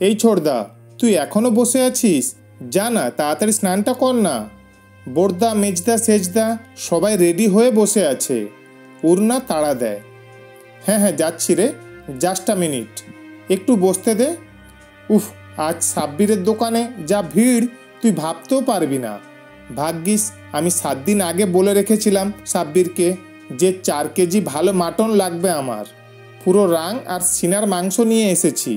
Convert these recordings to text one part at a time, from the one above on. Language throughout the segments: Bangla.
এই ছোড়দা, তুই এখনো বসে আছিস? যা না, তাড়াতাড়ি স্নানটা কর না। বোরদা, মেজদা, সেজদা সবাই রেডি হয়ে বসে আছে। উর্না তাড়া দেয়। হ্যাঁ হ্যাঁ, যাচ্ছি রে, জাস্ট আ মিনিট, একটু বসতে দে। উফ, আজ সাব্বিরের দোকানে যা ভিড়, তুই ভাবতেও পারবি না। ভাগ্যিস আমি 7 দিন আগে বলে রেখেছিলাম সাব্বিরকে যে 4 কেজি ভালো মাটন লাগবে আমার। পুরো রাং আর সিনার মাংস নিয়ে এসেছি।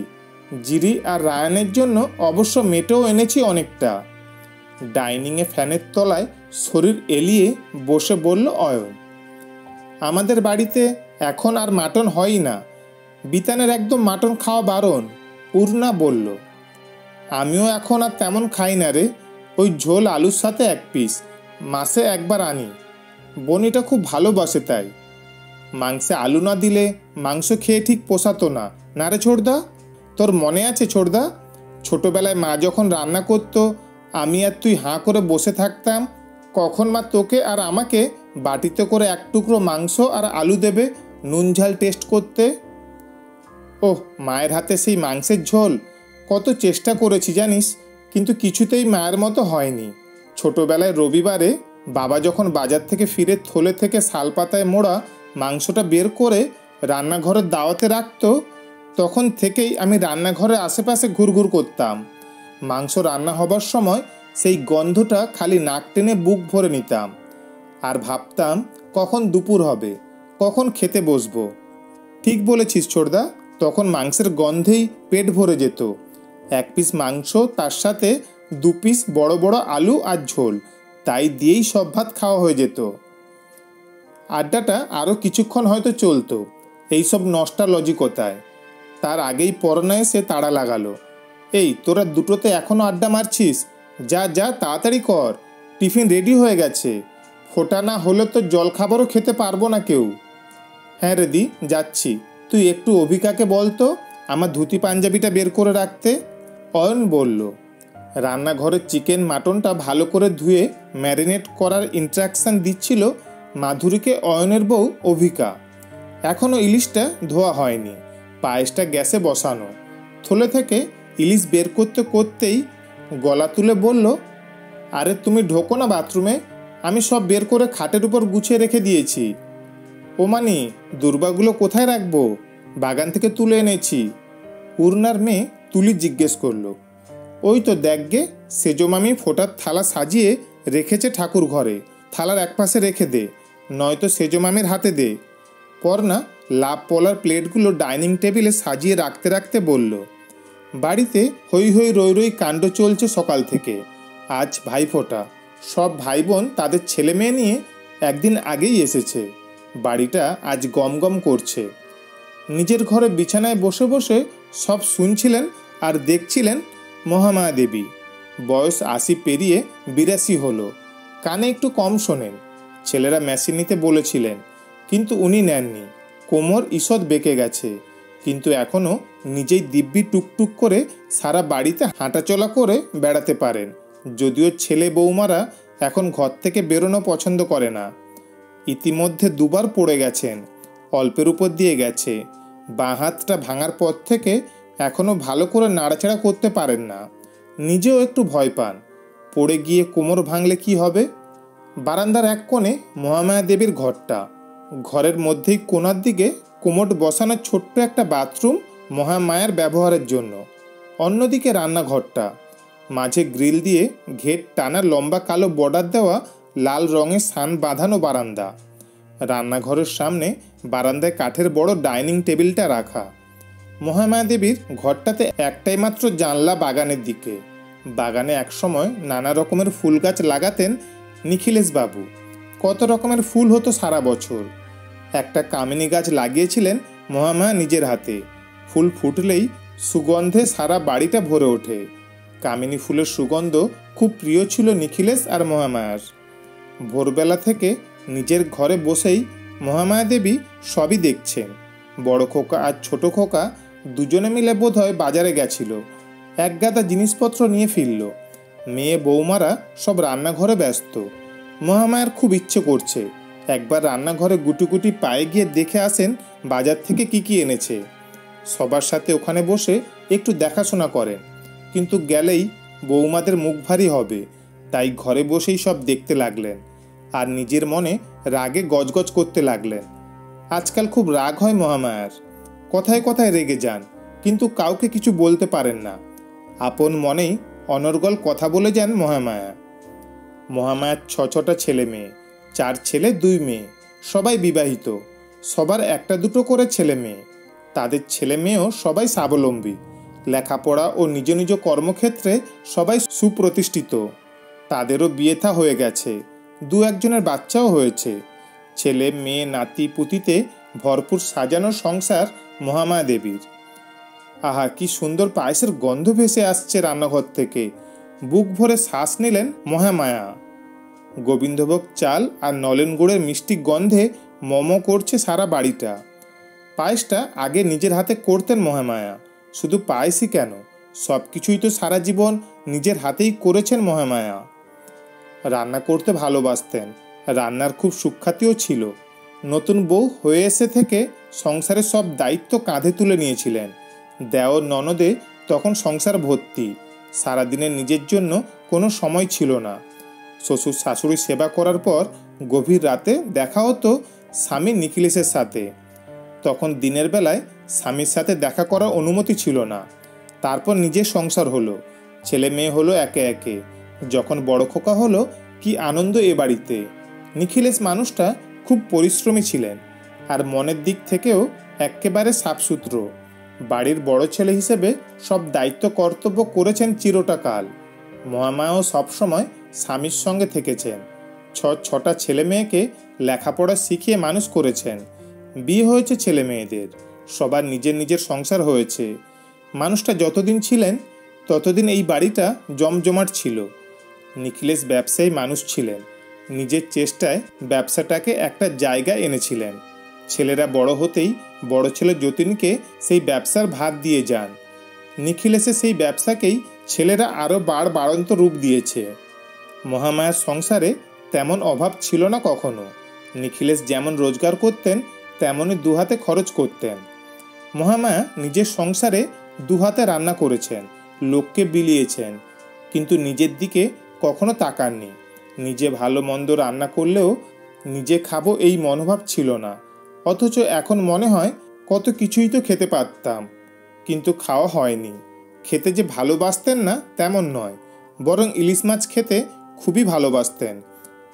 জিরি আর রায়ানের জন্য অবশ্য মেটেও এনেছি অনেকটা। ডাইনিংয়ে ফ্যানের তলায় শরীর এলিয়ে বসে বলল অয়ন। আমাদের বাড়িতে এখন আর মাটন হয়ই না, বিতানের একদম মাটন খাওয়া বারণ। পূর্ণা বলল। আমিও এখন আর তেমন খাই না রে, ওই ঝোল আলুর সাথে 1 পিস, মাসে একবার আনি। বনিটা খুব ভালোবাসে তাই। মাংসে আলু না দিলে মাংস খেয়ে ঠিক পোষাতো না, না রে ছোড়দা? তোর মনে আছে ছোড়দা, ছোটবেলায় মা যখন রান্না করতো, আমি আর তুই হাঁ করে বসে থাকতাম, কখন মা তোকে আর আমাকে বাটিতে করে 1 টুকরো মাংস আর আলু দেবে নুন ঝাল টেস্ট করতে। ওহ, মায়ের হাতে সেই মাংসের ঝোল কত চেষ্টা করেছি জানিস, কিন্তু কিছুতেই মায়ের মতো হয়নি। ছোটবেলায় রবিবারে বাবা যখন বাজার থেকে ফিরে থলে থেকে শালপাতায় মোড়া মাংসটা বের করে রান্নাঘরের দাওয়াতে রাখতো, তখন থেকেই আমি রান্নাঘরের আশেপাশে ঘুরঘুর করতাম। মাংস রান্না হবার সময় সেই গন্ধটা খালি নাক টেনে বুক ভরে নিতাম, আর ভাবতাম কখন দুপুর হবে, কখন খেতে বসবো। ঠিক বলেছিস ছোড়দা, তখন মাংসের গন্ধেই পেট ভরে যেত। 1 পিস মাংস, তার সাথে 2 পিস বড় বড় আলু আর ঝোল, তাই দিয়েই সব ভাত খাওয়া হয়ে যেত। আড্ডাটা আরও কিছুক্ষণ হয়তো চলতো এইসব নস্টালজিকতায়। তার আগেই পরনা এসে তাড়া লাগালো। এই, তোরা দুটোতে এখনও আড্ডা মারছিস? যা যা, তাড়াতাড়ি কর, টিফিন রেডি হয়ে গেছে। ফোটা না হলে তো জলখাবারও খেতে পারবো না কেউ। হ্যাঁ রেদি, যাচ্ছি। তুই একটু অভিকাকে বলতো আমার ধুতি পাঞ্জাবিটা বের করে রাখতে। অয়ন বলল। রান্নাঘরের চিকেন মাটনটা ভালো করে ধুয়ে ম্যারিনেট করার ইনস্ট্রাকশান দিচ্ছিল মাধুরীকে অয়নের বউ অভিকা। এখনও ইলিশটা ধোয়া হয়নি, পায়েসটা গ্যাসে বসানো। থলে থেকে ইলিশ বের করতে করতেই গলা তুলে বলল, আরে তুমি ঢোকো না বাথরুমে, আমি সব বের করে খাটের উপর গুছিয়ে রেখে দিয়েছি। ও মানি, দুর্বাগুলো কোথায় রাখবো? বাগান থেকে তুলে এনেছি। পূর্ণার মেয়ে তুলি জিজ্ঞেস করলো। ওই তো দেখগে, সেজো মামি ফোটার থালা সাজিয়ে রেখেছে ঠাকুর ঘরে, থালার একপাশে রেখে দে, নয়তো সেজো মামির হাতে দে। পর্ণা লাভ পলার প্লেটগুলো ডাইনিং টেবিলে সাজিয়ে রাখতে রাখতে বলল। বাড়িতে হই হই রই রই কাণ্ড চলছে সকাল থেকে। আজ ভাইফোঁটা, সব ভাই বোন তাদের ছেলে মেয়ে নিয়ে একদিন আগেই এসেছে। বাড়িটা আজ গম গম করছে। নিজের ঘরে বিছানায় বসে বসে সব শুনছিলেন আর দেখছিলেন মহামায়া দেবী। বয়স 80 পেরিয়ে 82 হলো। কানে একটু কম শোনেন। ছেলেরা মেশিন নিতে বলেছিলেন, কিন্তু উনি নেননি। কোমর ঈষৎ বেঁকে গেছে, কিন্তু এখনও নিজেই দিব্যি টুকটুক করে সারা বাড়িতে হাঁটাচলা করে বেড়াতে পারেন, যদিও ছেলে বৌমারা এখন ঘর থেকে বেরোনো পছন্দ করে না। ইতিমধ্যে 2 বার পড়ে গেছেন, অল্পের উপর দিয়ে গেছে। বাঁ হাতটা ভাঙার পর থেকে এখনও ভালো করে নাড়াচাড়া করতে পারেন না। নিজেও একটু ভয় পান, পড়ে গিয়ে কোমর ভাঙলে কি হবে। বারান্দার এক কোণে মহামায়া দেবীর ঘরটা। ঘরের মধ্যেই কোণার দিকে কোমোড বসানো ছোট্ট একটা বাথরুম মহামায়ার ব্যবহারের জন্য। অন্যদিকে রান্নাঘরটা, মাঝে গ্রিল দিয়ে ঘের টানা লম্বা কালো বর্ডার দেওয়া লাল রঙের সান বাঁধানো বারান্দা। রান্নাঘরের সামনে বারান্দায় কাঠের বড় ডাইনিং টেবিলটা রাখা। মহামায়া দেবীর ঘরটাতে একটাই মাত্র জানলা বাগানের দিকে। বাগানে একসময় নানা রকমের ফুল গাছ লাগাতেন নিখিলেশ বাবু। কত রকমের ফুল হতো সারা বছর। একটা কামিনী গাছ লাগিয়েছিলেন মহামায়া নিজের হাতে। ফুল ফুটলেই সুগন্ধে সারা বাড়িটা ভরে ওঠে। কামিনী ফুলের সুগন্ধ খুব প্রিয় ছিল নিখিলেশ আর মহামায়ার। ভোরবেলা থেকে নিজের ঘরে বসেই মহামায়া দেবী সবই দেখছেন। বড় খোকা আর ছোট খোকা দুজনে মিলে বোধহয় বাজারে গেছিল, এক গাদা জিনিসপত্র নিয়ে ফিরল। মেয়ে বৌমারা সব রান্নাঘরে ব্যস্ত। মহামায়ার খুব ইচ্ছে করছে একবার রান্নাঘরে গুটি গুটি পায়ে গিয়ে দেখে আসেন বাজার থেকে কি কি এনেছে। সবার সাথে ওখানে বসে একটু দেখাশোনা করেন, কিন্তু গেলেই বৌমাদের মুখ ভারী হবে, তাই ঘরে বসেই সব দেখতে লাগলেন আর নিজের মনে রাগে গজগজ করতে লাগলেন। আজকাল খুব রাগ হয় মহামায়ার, কথায় কথায় রেগে যান, কিন্তু কাউকে কিছু বলতে পারেন না। আপন মনেই অনর্গল কথা বলে যান মহামায়া। মহামায়ার ছটা ছেলে মেয়ে, 4 ছেলে 2 মেয়ে, সবাই বিবাহিত, সবার একটা দুটো করে ছেলে মেয়ে। তাদের ছেলে মেয়েও সবাই স্বাবলম্বী, লেখাপড়া ও নিজ নিজ কর্মক্ষেত্রে সবাই সুপ্রতিষ্ঠিত। তাদেরও বিয়ে থা হয়ে গেছে, 2-1 জনের বাচ্চাও হয়েছে। ছেলে মেয়ে নাতি পুতিতে ভরপুর সাজানো সংসার মহামায়া দেবীর। আহা, কি সুন্দর পায়েসের গন্ধ ভেসে আসছে রান্নাঘর থেকে। বুক ভরে শ্বাস নিলেন মহামায়া। গোবিন্দভোগ চাল আর নলেন গুড়ের মিষ্টি গন্ধে মম করছে সারা বাড়িটা। পায়েসটা আগে নিজের হাতে করতেন মহামায়া, শুধু পায়েসই কেন, সব কিছুই তো সারা জীবন নিজের হাতেই করেছেন মহামায়া। রান্না করতে ভালোবাসতেন, রান্নার খুব সুখ্যাতিও ছিল। নতুন বউ হয়ে এসে থেকে সংসারের সব দায়িত্ব কাঁধে তুলে নিয়েছিলেন। দেওর ননদে তখন সংসার ভর্তি, সারাদিনের নিজের জন্য কোনো সময় ছিল না। শ্বশুর শাশুড়ি সেবা করার পর গভীর রাতে দেখা হতো স্বামী নিখিলেশের সাথে। তখন দিনের বেলায় স্বামীর সাথে দেখা করার অনুমতি ছিল না। তারপর নিজের সংসার হলো, ছেলে মেয়ে হলো একে একে। যখন বড় খোকা হলো, কি আনন্দ এ বাড়িতে। নিখিলেশ মানুষটা খুব পরিশ্রমী ছিলেন, আর মনের দিক থেকেও একেবারে সাফসুতরো। বাড়ির বড় ছেলে হিসেবে সব দায়িত্ব কর্তব্য করেছেন চিরটাকাল। মহামায়াও সবসময় স্বামীর সঙ্গে থেকেছেন। 6টা ছেলে মেয়েকে লেখাপড়া শিখিয়ে মানুষ করেছেন। বিয়ে হয়েছে ছেলে মেয়েদের, সবার নিজের নিজের সংসার হয়েছে। মানুষটা যতদিন ছিলেন ততদিন এই বাড়িটা জমজমাট ছিল। নিখিলেশ ব্যবসায়ী মানুষ ছিলেন, নিজের চেষ্টায় ব্যবসাটাকে একটা জায়গায় এনেছিলেন। ছেলেরা বড় হতেই বড় ছেলে যতীনকে সেই ব্যবসার ভাগ দিয়ে যান। নিখিলেশের সেই ব্যবসাকেই ছেলেরা আরও বাড়ন্ত রূপ দিয়েছে। মহামায়ার সংসারে তেমন অভাব ছিল না কখনো। নিখিলেশ যেমন রোজগার করতেন তেমনই দুহাতে খরচ করতেন। মহামায়া নিজের সংসারে দুহাতে রান্না করেছেন, লোককে বিলিয়েছেন, কিন্তু নিজের দিকে কখনো তাকাননি। নিজে ভালো মন্দ রান্না করলেও নিজে খাবো এই মনোভাব ছিল না। অথচ এখন মনে হয় কত কিছুই তো খেতে পারতাম, কিন্তু খাওয়া হয়নি। খেতে যে ভালোবাসতেন না তেমন নয়, বরং ইলিশ মাছ খেতে খুবই ভালোবাসতেন।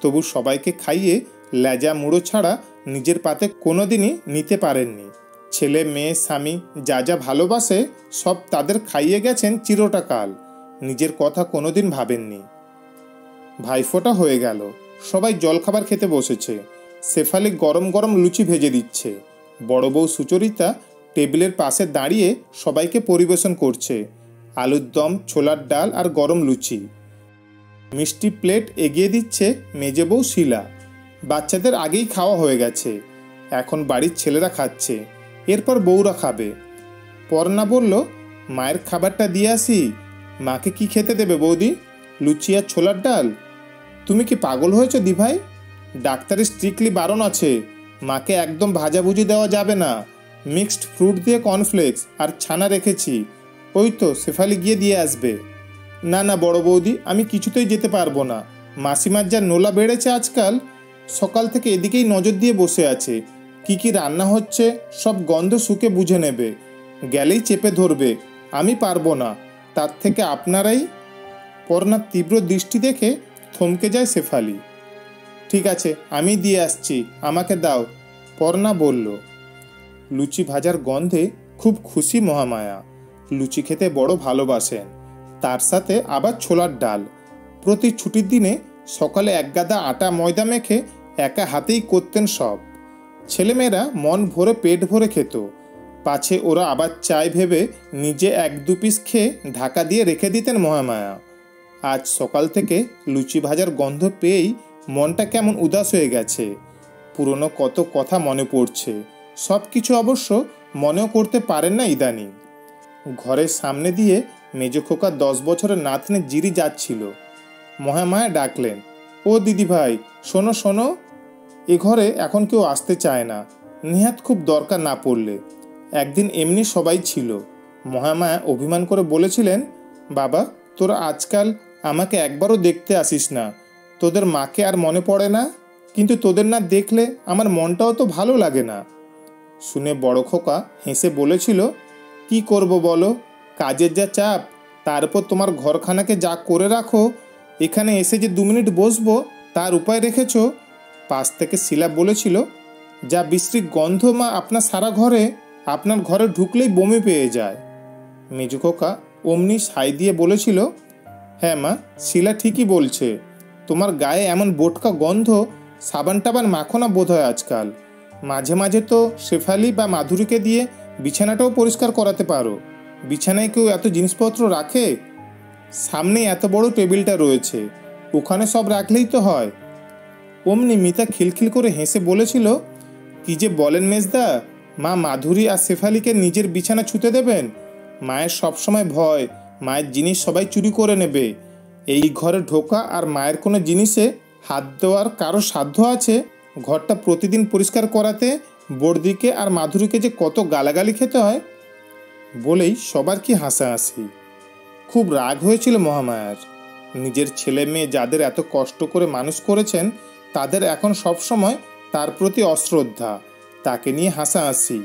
তবু সবাইকে খাইয়ে লেজা মুড়ো ছাড়া নিজের পাতে কোনোদিনই নিতে পারেননি। ছেলে মেয়ে স্বামী যা যা ভালোবাসে সব তাদের খাইয়ে গেছেন চিরটাকাল, নিজের কথা কোনোদিন ভাবেননি। ভাইফোঁটা হয়ে গেল, সবাই জলখাবার খেতে বসেছে। শেফালি গরম গরম লুচি ভেজে দিচ্ছে। বড় বউ সুচরিতা টেবিলের পাশে দাঁড়িয়ে সবাইকে পরিবেশন করছে আলুর দম, ছোলার ডাল আর গরম লুচি। মিষ্টি প্লেট এগিয়ে দিচ্ছে মেজে বউ শিলা। বাচ্চাদের আগেই খাওয়া হয়ে গেছে, এখন বাড়ির ছেলেরা খাচ্ছে, এরপর বউরা খাবে। পর্ণা বলল, মায়ের খাবারটা দিয়ে আসি। মাকে কি খেতে দেবে বৌদি? লুচি আর ছোলার ডাল? তুমি কি পাগল হয়েছো দিভাই? ডাক্তারের স্ট্রিক্টলি বারণ আছে, মাকে একদম ভাজাভুজি দেওয়া যাবে না। মিক্সড ফ্রুট দিয়ে কর্নফ্লেক্স আর ছানা রেখেছি, ওই তো শেফালি গিয়ে দিয়ে আসবে। না না বড় বৌদি, আমি কিছুতেই যেতে পারবো না। মাসিমার যা নোলা বেড়েছে আজকাল, সকাল থেকে এদিকেই নজর দিয়ে বসে আছে। কি কি রান্না হচ্ছে সব গন্ধ শুকে বুঝে নেবে, গেলেই চেপে ধরবে। আমি পারবো না, তার থেকে আপনারাই। পর্ণার তীব্র দৃষ্টি দেখে থমকে যায় শেফালি। ঠিক আছে, আমি দিয়ে আসছি, আমাকে দাও, পর্ণা বলল। লুচি ভাজার গন্ধে খুব খুশি মহামায়া। লুচি খেতে বড় ভালোবাসেন, তার সাথে আবার ছোলার ডাল। প্রতি ছুটির দিনে সকালে 1 গাদা আটা ময়দা মেখে একা হাতেই করতেন সব। ছেলেমেয়েরা মন ভরে পেট ভরে খেত, পাছে ওরা আবার চায় ভেবে নিজে 1-2 পিস খেয়ে ঢাকা দিয়ে রেখে দিতেন মহামায়া। আজ সকাল থেকে লুচি ভাজার গন্ধ পেয়েই মনটা কেমন উদাস হয়ে গেছে। পুরনো কত কথা মনে পড়ছে, সব কিছু অবশ্য মনেও করতে পারেন না ইদানিং। ঘরের সামনে দিয়ে মেজো খোকা 10 বছরের নাতনি জিরি যাচ্ছিল। মহামায়া ডাকলেন, ও দিদি ভাই, শোনো শোনো। এ ঘরে এখন কেউ আসতে চায় না, নেহাত খুব দরকার না পড়লে। একদিন এমনি সবাই ছিল। মহামায়া অভিমান করে বলেছিলেন, বাবা তোরা আজকাল আমাকে একবারও দেখতে আসিস না, তোদের মাকে আর মনে পড়ে না? কিন্তু তোদের না দেখলে আমার মনটাও তো ভালো লাগে না। শুনে বড় খোকা হেসে বলেছিল, কি করব বলো, কাজের যা চাপ, তারপর তোমার ঘরখানাকে যা করে রাখো, এখানে এসে যে 2 মিনিট বসবো তার উপায় রেখেছ। পাশ থেকে শিলা বলেছিল, যা বিশ্রী গন্ধ মা আপনার সারা ঘরে, আপনার ঘরে ঢুকলেই বমি পেয়ে যায়। মেজো খোকা অমনি সাই দিয়ে বলেছিল, হ্যাঁ মা, শিলা ঠিকই বলছে, তোমার গায়ে এমন বোটকা গন্ধ, সাবান টাবান মাখো না বোধ হয় আজকাল। মাঝে মাঝে তো শেফালি বা মাধুরীকে দিয়ে বিছানাটাও পরিষ্কার করাতে পারো। বিছানায় কেউ এত জিনিসপত্র রাখে? সামনে এত বড় টেবিলটা রয়েছে, ওখানে সব রাখলেই তো হয়। অমনি মিতা খিলখিল করে হেসে বলেছিল, কি যে বলেন মেজদা, মা মাধুরী আর শেফালিকে নিজের বিছানা ছুতে দেবেন? মায়ের সবসময় ভয় মায়ের জিনিস সবাই চুরি করে নেবে। এই ঘরে ঢোকা আর মায়ের কোনো জিনিসে হাত দেওয়ার কারো সাধ্য আছে? ঘরটা প্রতিদিন পরিষ্কার করাতে বড়দিকে আর মাধুরীকে যে কত গালাগালি খেতে হয়। বলেই সবার কি হাসাহাসি। খুব রাগ হয়েছিল মহামায়ার। নিজের ছেলে মেয়ে যাদের এত কষ্ট করে মানুষ করেছেন, তাদের এখন সবসময় তার প্রতি অশ্রদ্ধা, তাকে নিয়ে হাসাহাসি।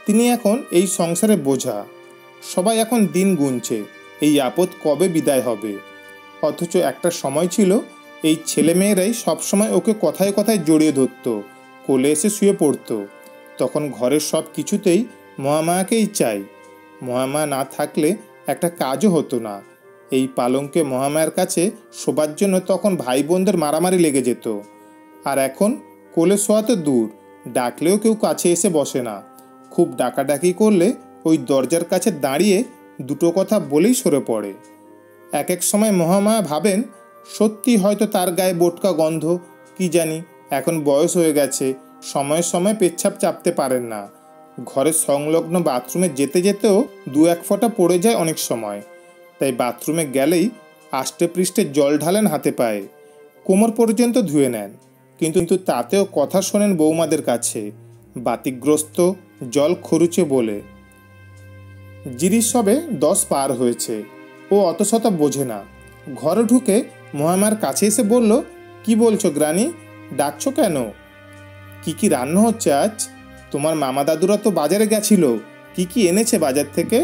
তিনি এখন এই সংসারে বোঝা। সবাই এখন দিন গুনছে এই আপদ কবে বিদায় হবে। অথচ একটা সময় ছিল এই ছেলেমেয়েরাই সবসময় ওকে কথায় কথায় জড়িয়ে ধরত, কোলে এসে শুয়ে পড়তো। তখন ঘরের সব কিছুতেই মহামায়াকেই চাই। মহামায়া না থাকলে একটা কাজও হতো না। এই পালঙ্কে মহামায়ার কাছে শোবার জন্য তখন ভাই বোনদের মারামারি লেগে যেত। আর এখন কোলে শোয়া তো দূর, ডাকলেও কেউ কাছে এসে বসে না। খুব ডাকাডাকি করলে ওই দরজার কাছে দাঁড়িয়ে দুটো কথা বলেই সরে পড়ে। এক এক সময় মহামায়া ভাবেন, সত্যি হয়তো তার গায়ে বোটকা গন্ধ, কি জানি, এখন বয়স হয়ে গেছে, সময়ে সময়ে পেচ্ছাপ চাপতে পারেন না। ঘরের সংলগ্ন বাথরুমে যেতে যেতেও 2-1 ফোঁটা পড়ে যায় অনেক সময়। তাই বাথরুমে গেলেই আষ্টে পৃষ্ঠে জল ঢালেন হাতে পায়ে, কোমর পর্যন্ত ধুয়ে নেন। কিন্তু তাতেও কথা শোনেন বৌমাদের কাছে, বাতিগ্রস্ত, জল খরুচে বলে। জিরির সবে 10 পার হয়েছে, ও অত শত বোঝে না। ঘরে ঢুকে মহামায়ার কাছে এসে বলল, কি বলছো গ্রানি, ডাকছো কেন? কি রান্না হচ্ছে আজ? তোমার মামা দাদুরা তো বাজারে গেছিল, কি এনেছে বাজার থেকে?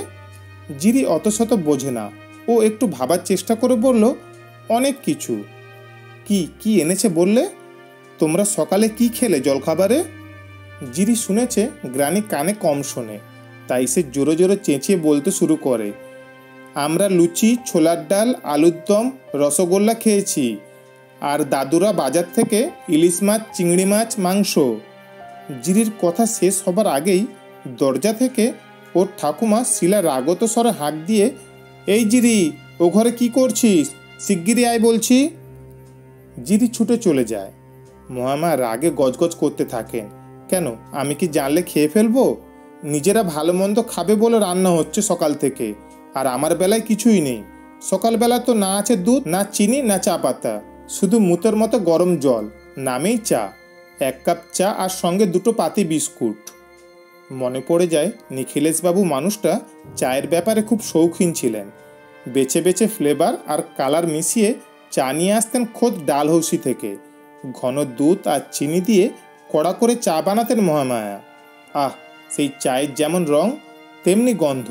জিরি অত শত বোঝে না, ও একটু ভাবার চেষ্টা করে বলল, অনেক কিছু। কি এনেছে বললে? তোমরা সকালে কি খেলে জলখাবারে? জিরি শুনেছে গ্রানি কানে কম শোনে, তাই সে জোরে জোরে চেঁচিয়ে বলতে শুরু করে, আমরা লুচি, ছোলার ডাল, আলুর দম, রসগোল্লা খেয়েছি। আর দাদুরা বাজার থেকে ইলিশ মাছ, চিংড়ি মাছ, মাংস। জিরির কথা শেষ হবার আগেই দরজা থেকে ওর ঠাকুমা শিলা রাগত স্বরে হাঁক দিয়ে, এই জিরি, ও ঘরে কি করছিস? শিগগিরই আয় বলছি। জিরি ছুটে চলে যায়। মহামায়া রাগে গজগজ করতে থাকেন, কেন, আমি কি জানলে খেয়ে ফেলবো? নিজেরা ভালো মন্দ খাবে বলে রান্না হচ্ছে সকাল থেকে, আর আমার বেলায় কিছুই নেই। সকালবেলা তো না আছে দুধ, না চিনি, না চা পাতা, শুধু মুতের মতো গরম জল, নামেই চা। 1 কাপ চা আর সঙ্গে 2টো পাতি বিস্কুট। মনে পড়ে যায় নিখিলেশবাবু মানুষটা চায়ের ব্যাপারে খুব শৌখিন ছিলেন। বেছে বেছে ফ্লেভার আর কালার মিশিয়ে চা নিয়ে আসতেন খোদ ডালহৌসি থেকে। ঘন দুধ আর চিনি দিয়ে কড়া করে চা বানাতেন মহামায়া। আহ, সেই চায়ের যেমন রং তেমনি গন্ধ।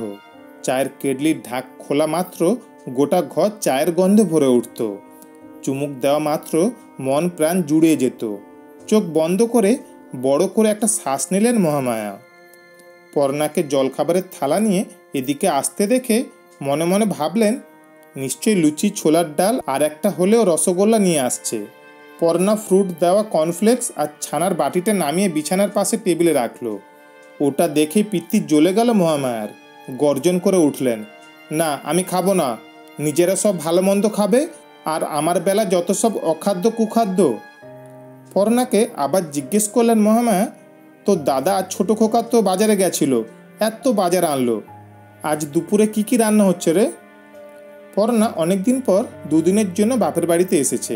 চায়ের কেটলির ঢাক খোলা মাত্র গোটা ঘর চায়ের গন্ধে ভরে উঠত। চুমুক দেওয়া মাত্র মন প্রাণ জুড়িয়ে যেত। চোখ বন্ধ করে বড় করে একটা শ্বাস নিলেন মহামায়া। পর্ণাকে জলখাবারের থালা নিয়ে এদিকে আসতে দেখে মনে মনে ভাবলেন, নিশ্চয়ই লুচি, ছোলার ডাল আর একটা হলেও রসগোল্লা নিয়ে আসছে। পর্ণা ফ্রুট দেওয়া কর্নফ্লেক্স আর ছানার বাটিটা নামিয়ে বিছানার পাশে টেবিলে রাখলো। ওটা দেখে পিত্তি জ্বলে গেল মহামায়ার। গর্জন করে উঠলেন, না, আমি খাবো না। নিজেরা সব ভালো মন্দ খাবে, আর আমার বেলা যত সব অখাদ্য কুখাদ্য। পর্ণাকে আবার জিজ্ঞেস করলেন মহামায়া, তোর দাদা আর ছোটো খোকা তো বাজারে গেছিল, এত বাজার আনলো, আজ দুপুরে কি রান্না হচ্ছে রে? পর্ণা অনেকদিন পর 2 দিনের জন্য বাপের বাড়িতে এসেছে।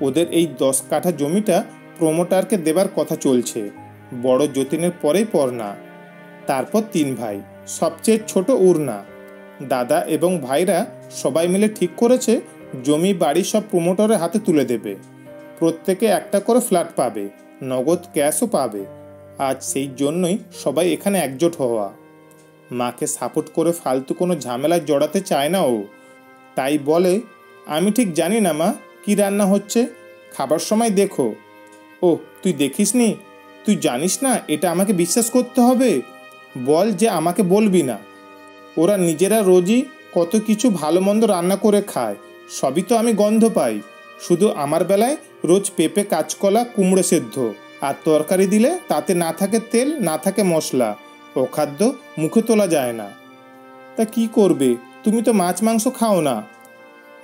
ওদের এই 10 কাঠা জমিটা প্রমোটারকে দেবার কথা চলছে। বড় যতীনের পরেই পর্ণা। তারপর 3 ভাই, সবচেয়ে ছোট উর্না। দাদা এবং ভাইরা সবাই মিলে ঠিক করেছে জমি বাড়ি সব প্রমোটরের হাতে তুলে দেবে। প্রত্যেকে একটা করে ফ্ল্যাট পাবে, নগদ ক্যাশও পাবে। আজ সেই জন্যই সবাই এখানে একজোট হওয়া। মাকে সাপোর্ট করে ফালতু কোনো ঝামেলায় জড়াতে চায় না ও। তাই বলে, আমি ঠিক জানি না মা কি রান্না হচ্ছে, খাবার সময় দেখো। ও তুই দেখিসনি? তুই জানিস না এটা আমাকে বিশ্বাস করতে হবে? বল যে আমাকে বলবি না। ওরা নিজেরা রোজই কত কিছু ভালো মন্দ রান্না করে খায়, সবই তো আমি গন্ধ পাই। শুধু আমার বেলায় রোজ পেঁপে, কাঁচকলা, কুমড়ো সেদ্ধ, আর তরকারি দিলে তাতে না থাকে তেল, না থাকে মশলা। ও খাদ্য মুখে তোলা যায় না। তা কি করবে, তুমি তো মাছ মাংস খাও না।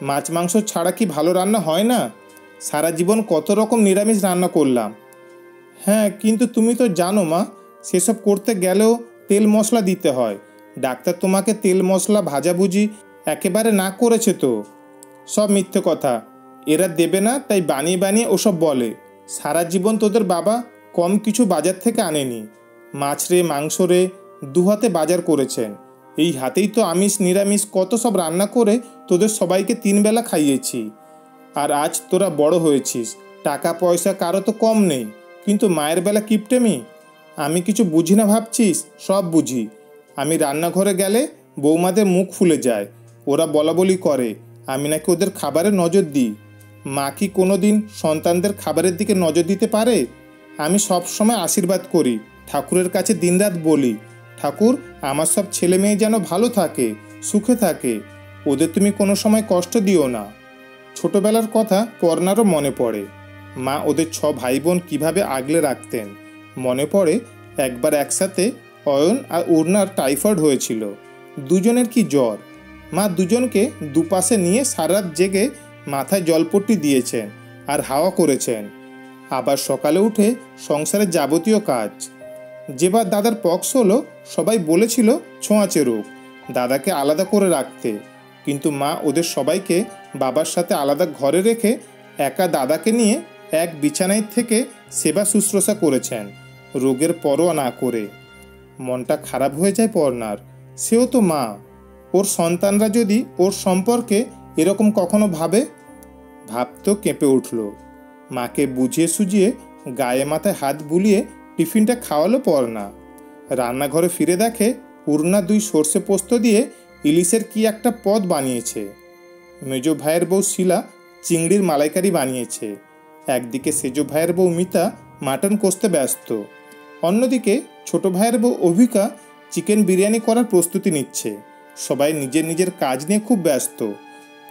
মাছ মাংস ছাড়া কি ভালো রান্না হয় না? সারা জীবন কত রকম নিরামিষ রান্না করলাম। হ্যাঁ, কিন্তু তুমি তো জানো মা, সেসব করতে গেলেও তেল মশলা দিতে হয়। ডাক্তার তোমাকে তেল মশলা ভাজাভুজি একেবারে না করেছে তো। সব মিথ্যে কথা, এরা দেবে না তাই বানিয়ে বানিয়ে ওসব বলে। সারা জীবন তোদের বাবা কম কিছু বাজার থেকে আনেনি। মাছ রে, মাংস রে, 2 হাতে বাজার করেছেন। এই হাতেই তো আমিষ নিরামিষ কত সব রান্না করে তোদের সবাইকে 3 বেলা খাইয়েছি। আর আজ তোরা বড় হয়েছিস, টাকা পয়সা কারো তো কম নেই, কিন্তু মায়ের বেলা কিপটেমি। আমি কিছু বুঝি না ভাবছিস? সব বুঝি। আমি রান্নাঘরে গেলে বৌমাদের মুখ ফুলে যায়। ওরা বলা বলি করে আমি নাকি ওদের খাবারে নজর দিই। মা কি কোনো দিন সন্তানদের খাবারের দিকে নজর দিতে পারে? আমি সব সময় আশীর্বাদ করি, ঠাকুরের কাছে দিনরাত বলি, ঠাকুর আমার সব ছেলে মেয়ে যেন ভালো থাকে, সুখে থাকে। ওদের তুমি কোনো সময় কষ্ট দিও না। ছোটবেলার কথা পর্ণারও মনে পড়ে। মা ওদের 6 ভাই বোন কীভাবে আগলে রাখতেন। মনে পড়ে একবার একসাথে অয়ন আর উর্নার টাইফয়েড হয়েছিল। দুজনের কি জ্বর। মা দুজনকে দুপাশে নিয়ে সারারাত জেগে মাথায় জলপট্টি দিয়েছেন আর হাওয়া করেছেন। আবার সকালে উঠে সংসারের যাবতীয় কাজ। যেবার দাদার পক্স হলো, সবাই বলেছিল ছোঁয়াচে রোগ, দাদাকে আলাদা করে রাখতে। কিন্তু মা ওদের সবাইকে বাবার সাথে আলাদা ঘরে রেখে একা দাদাকে নিয়ে এক বিছানায় থেকে সেবা শুশ্রূষা করেছেন, রোগের পরোয়া না করে। মনটা খারাপ হয়ে যায় পর্ণার। সেও তো মা। ওর সন্তানরা যদি ওর সম্পর্কে এরকম কখনো ভাবে? ভাবতেও কেঁপে উঠল। মাকে বুঝিয়ে সুঝিয়ে গায়ে মাথায় হাত বুলিয়ে টিফিনটা খাওয়ালো পর্ণা। রান্নাঘরে ফিরে দেখে উর্না 2 সর্ষে পোস্ত দিয়ে ইলিশের কি একটা পদ বানিয়েছে। মেজো ভাইয়ের বউ শিলা চিংড়ির মালাইকারি বানিয়েছে। একদিকে সেজো ভাইয়ের বউ মিতা মাটন কষতে ব্যস্ত, অন্যদিকে ছোট ভাইয়ের বউ অভিকা চিকেন বিরিয়ানি করার প্রস্তুতি নিচ্ছে। সবাই নিজের নিজের কাজ নিয়ে খুব ব্যস্ত।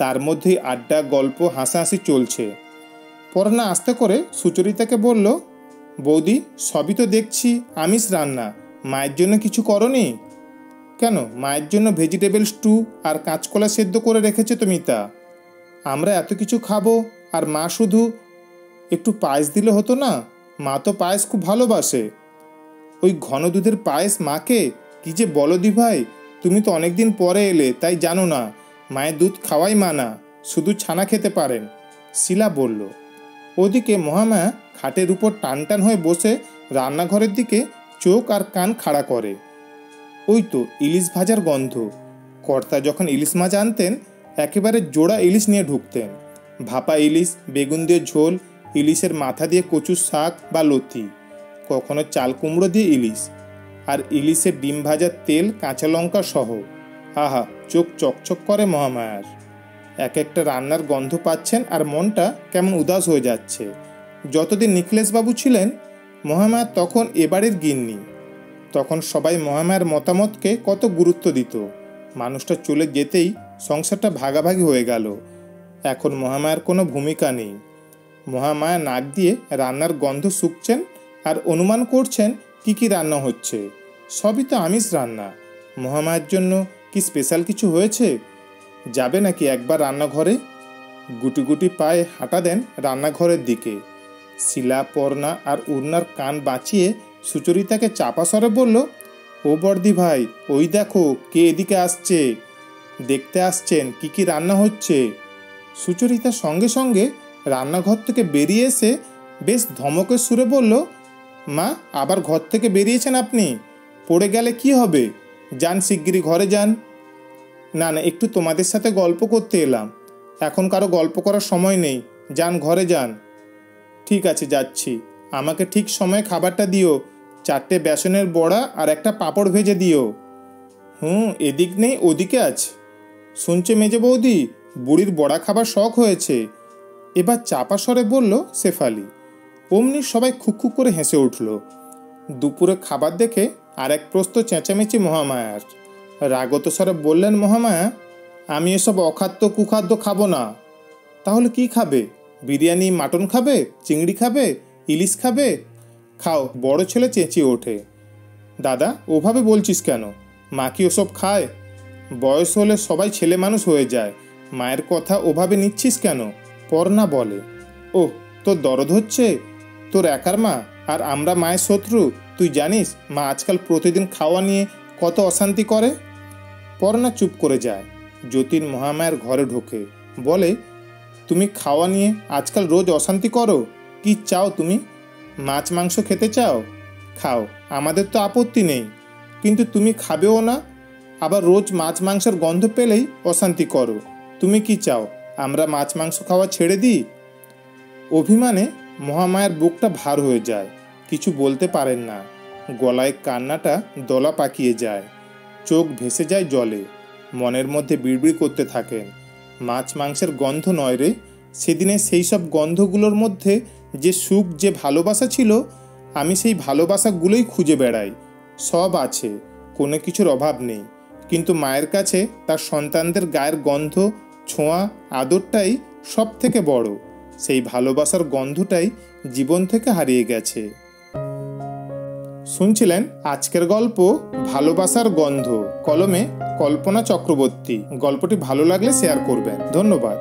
তার মধ্যেই আড্ডা, গল্প, হাসাহাসি চলছে। পর্ণা আস্তে করে সুচরিতাকে বলল, বৌদি সবই তো দেখছি আমিষ রান্না, মায়ের জন্য কিছু করনি কেন? মায়ের জন্য ভেজিটেবল স্টু আর কাঁচকলা সেদ্ধ করে রেখেছে তো মিতা। আমরা এত কিছু খাবো আর মা শুধু একটু পায়েস দিলে হতো না? মা তো পায়েস খুব ভালোবাসে। ওই ঘন দুধের পায়েস মাকে কি যে বলো দি ভাই, তুমি তো অনেকদিন পরে এলে তাই জানো না, মায়ের দুধ খাওয়াই মানা, শুধু ছানা খেতে পারেন, শিলা বলল। ওদিকে মহামায়া খাটের উপর টান টান হয়ে বসে রান্নাঘরের দিকে চোখ আর কান খাড়া করে। ওই তো ইলিশ ভাজার গন্ধ। কর্তা যখন ইলিশ মাছ আনতেন একেবারে জোড়া ইলিশ নিয়ে ঢুকতেন। ভাপা ইলিশ, বেগুন দিয়ে ঝোল, ইলিশের মাথা দিয়ে কচুর শাক বা লতি, কখনো চাল কুমড়ো দিয়ে ইলিশ, আর ইলিশের ডিম ভাজার তেল, কাঁচা লঙ্কা সহ। আহা, চোখ চকচক করে মহামায়ার। এক একটা রান্নার গন্ধ পাচ্ছেন আর মনটা কেমন উদাস হয়ে যাচ্ছে। যতদিন নিখিলেশবাবু ছিলেন মহামায়া তখন এবাড়ির গিন্নি। তখন সবাই মহামায়ার মতামতকে কত গুরুত্ব দিত। মানুষটা চলে যেতেই সংসারটা ভাগাভাগি হয়ে গেল। এখন মহামায়ার কোনো ভূমিকা নেই। মহামায়া নাক দিয়ে রান্নার গন্ধ শুকছেন আর অনুমান করছেন কি কি রান্না হচ্ছে। সবই তো আমিষ রান্না। মহামায়ার জন্য কি স্পেশাল কিছু হয়েছে? যাবে নাকি একবার রান্নাঘরে? গুটি গুটি পায়ে হাঁটা দেন রান্নাঘরের দিকে। শিলা, পর্ণা আর উর্নার কান বাঁচিয়ে সুচরিতাকে চাপা স্বরে বলল, ও বর্দি ভাই, ওই দেখো কে এদিকে আসছে, দেখতে আসছেন কি কি রান্না হচ্ছে। সুচরিতা সঙ্গে সঙ্গে রান্নাঘর থেকে বেরিয়ে এসে বেশ ধমকের সুরে বলল, মা আবার ঘর থেকে বেরিয়েছেন আপনি? পড়ে গেলে কি হবে? যান শিগগিরই ঘরে যান। না না, একটু তোমাদের সাথে গল্প করতে এলাম। এখন কারো গল্প করার সময় নেই, যান ঘরে যান। ঠিক আছে, যাচ্ছি। আমাকে ঠিক সময়ে খাবারটা দিও, 4টে বেসনের বড়া আর একটা পাঁপড় ভেজে দিও। এদিক নেই, ওদিকে আছে। শুনছে মেজে বৌদি, বুড়ির বড়া খাবার শখ হয়েছে, এবার চাপা স্বরে বলল শেফালি। অমনি সবাই খুকখুক করে হেসে উঠল। দুপুরে খাবার দেখে আর এক প্রস্ত চেঁচামেচি মহামায়ার। রাগত স্বরে বললেন মহামায়া, আমি এসব অখাদ্য কুখাদ্য খাবো না। তাহলে কি খাবে? বিরিয়ানি, মাটন খাবে, চিংড়ি খাবে, ইলিশ খাবে? খাও। বড় ছেলে চেঁচিয়ে ওঠে। দাদা, ওভাবে বলছিস কেন? মা কি ওসব খায়? বয়স হলে সবাই ছেলে মানুষ হয়ে যায়, মায়ের কথা ওভাবে নিচ্ছিস কেন? পর্ণা বলে। ওহ, তোর দরদ হচ্ছে? তোর একার মা আর আমরা মায়ের শত্রু? তুই জানিস মা আজকাল প্রতিদিন খাওয়া নিয়ে কত অশান্তি করে? পর্ণা চুপ করে যায়। যতীন মহামায়ার ঘরে ঢোকে, বলে, তুমি খাওয়া নিয়ে আজকাল রোজ অশান্তি করো। কি চাও তুমি? মাছ মাংস খেতে চাও? খাও, আমাদের তো আপত্তি নেই, কিন্তু তুমি খাবেও না, আবার রোজ মাছ মাংসের গন্ধ পেলেই অশান্তি করো। তুমি কি চাও আমরা মাছ মাংস খাওয়া ছেড়ে দিই? অভিমানে মহামায়ার বুকটা ভার হয়ে যায়, কিছু বলতে পারেন না। গলায় কান্নাটা দলা পাকিয়ে যায়, চোখ ভেসে যায় জলে। মনের মধ্যে বিড়বিড় করতে থাকেন, মাছ মাংসের গন্ধ নয় রে, সেদিনে সেই সব গন্ধগুলোর মধ্যে যে সুখ, যে ভালোবাসা ছিল, আমি সেই ভালোবাসাগুলোই খুঁজে বেড়াই। সব আছে, কোনো কিছুর অভাব নেই, কিন্তু মায়ের কাছে তার সন্তানদের গায়ের গন্ধ, ছোঁয়া, আদরটাই সব থেকে বড়। সেই ভালোবাসার গন্ধটাই জীবন থেকে হারিয়ে গেছে। শুনছিলেন আজকের গল্প ভালোবাসার গন্ধ, কলমে কল্পনা চক্রবর্তী। গল্পটি ভালো লাগলে শেয়ার করবেন। ধন্যবাদ।